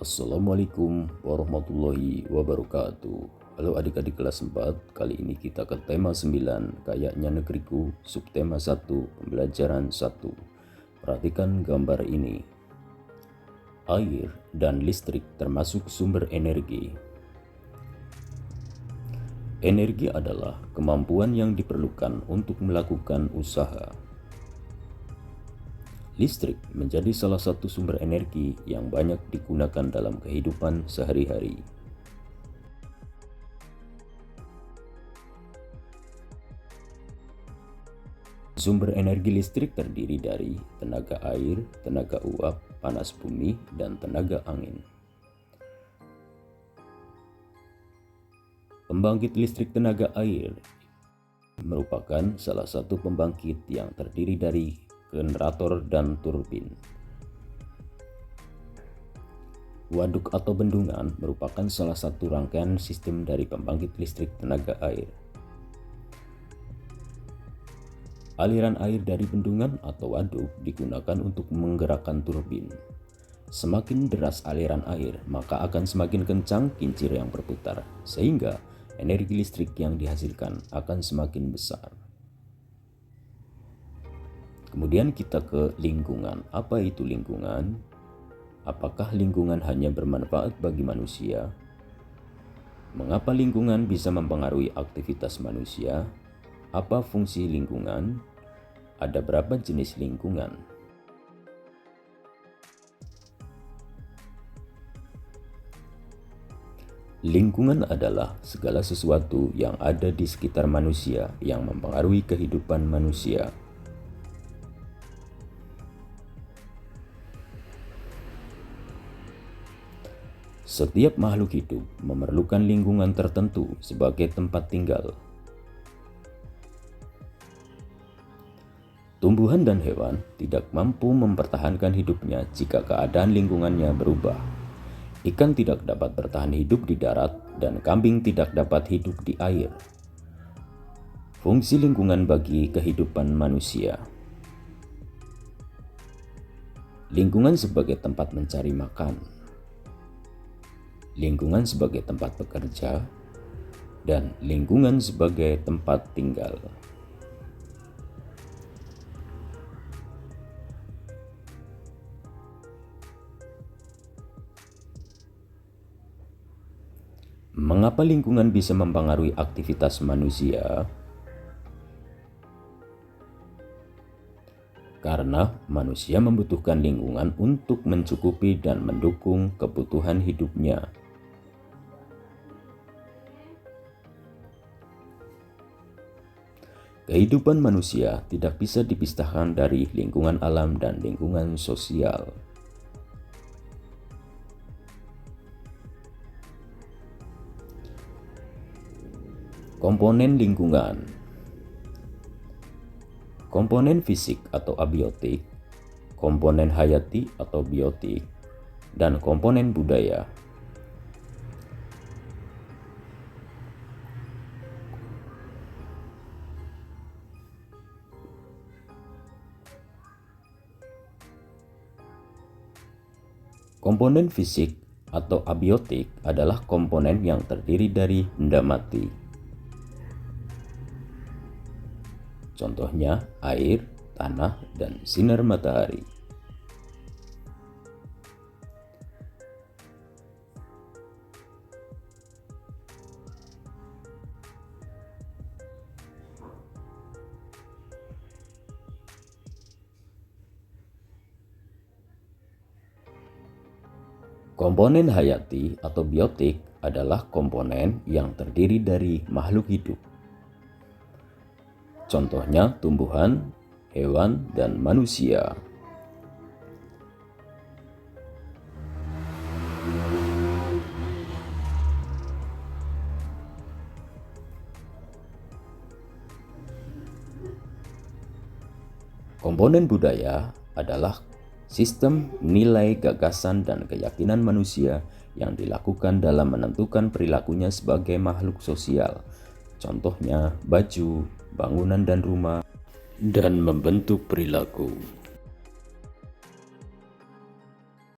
Assalamualaikum warahmatullahi wabarakatuh. Halo adik-adik kelas 4, kali ini kita ke tema 9, kayaknya negeriku, subtema 1, pembelajaran 1. Perhatikan gambar ini. Air dan listrik termasuk sumber energi. Energi adalah kemampuan yang diperlukan untuk melakukan usaha. Listrik menjadi salah satu sumber energi yang banyak digunakan dalam kehidupan sehari-hari. Sumber energi listrik terdiri dari tenaga air, tenaga uap, panas bumi, dan tenaga angin. Pembangkit listrik tenaga air merupakan salah satu pembangkit yang terdiri dari generator dan turbin. Waduk atau bendungan merupakan salah satu rangkaian sistem dari pembangkit listrik tenaga air. Aliran air dari bendungan atau waduk digunakan untuk menggerakkan turbin. Semakin deras aliran air, maka akan semakin kencang kincir yang berputar, sehingga energi listrik yang dihasilkan akan semakin besar. Kemudian kita ke lingkungan. Apa itu lingkungan? Apakah lingkungan hanya bermanfaat bagi manusia? Mengapa lingkungan bisa mempengaruhi aktivitas manusia? Apa fungsi lingkungan? Ada berapa jenis lingkungan? Lingkungan adalah segala sesuatu yang ada di sekitar manusia yang mempengaruhi kehidupan manusia. Setiap makhluk hidup memerlukan lingkungan tertentu sebagai tempat tinggal. Tumbuhan dan hewan tidak mampu mempertahankan hidupnya jika keadaan lingkungannya berubah. Ikan tidak dapat bertahan hidup di darat dan kambing tidak dapat hidup di air. Fungsi lingkungan bagi kehidupan manusia. Lingkungan sebagai tempat mencari makan. Lingkungan sebagai tempat bekerja, dan lingkungan sebagai tempat tinggal. Mengapa lingkungan bisa mempengaruhi aktivitas manusia? Karena manusia membutuhkan lingkungan untuk mencukupi dan mendukung kebutuhan hidupnya. Kehidupan manusia tidak bisa dipisahkan dari lingkungan alam dan lingkungan sosial. Komponen lingkungan. Komponen fisik atau abiotik, komponen hayati atau biotik, dan komponen budaya. Komponen fisik atau abiotik adalah komponen yang terdiri dari benda mati. Contohnya air, tanah, dan sinar matahari. Komponen hayati atau biotik adalah komponen yang terdiri dari makhluk hidup. Contohnya tumbuhan, hewan, dan manusia. Komponen budaya adalah sistem nilai, gagasan, dan keyakinan manusia yang dilakukan dalam menentukan perilakunya sebagai makhluk sosial. Contohnya baju, bangunan dan rumah, dan membentuk perilaku.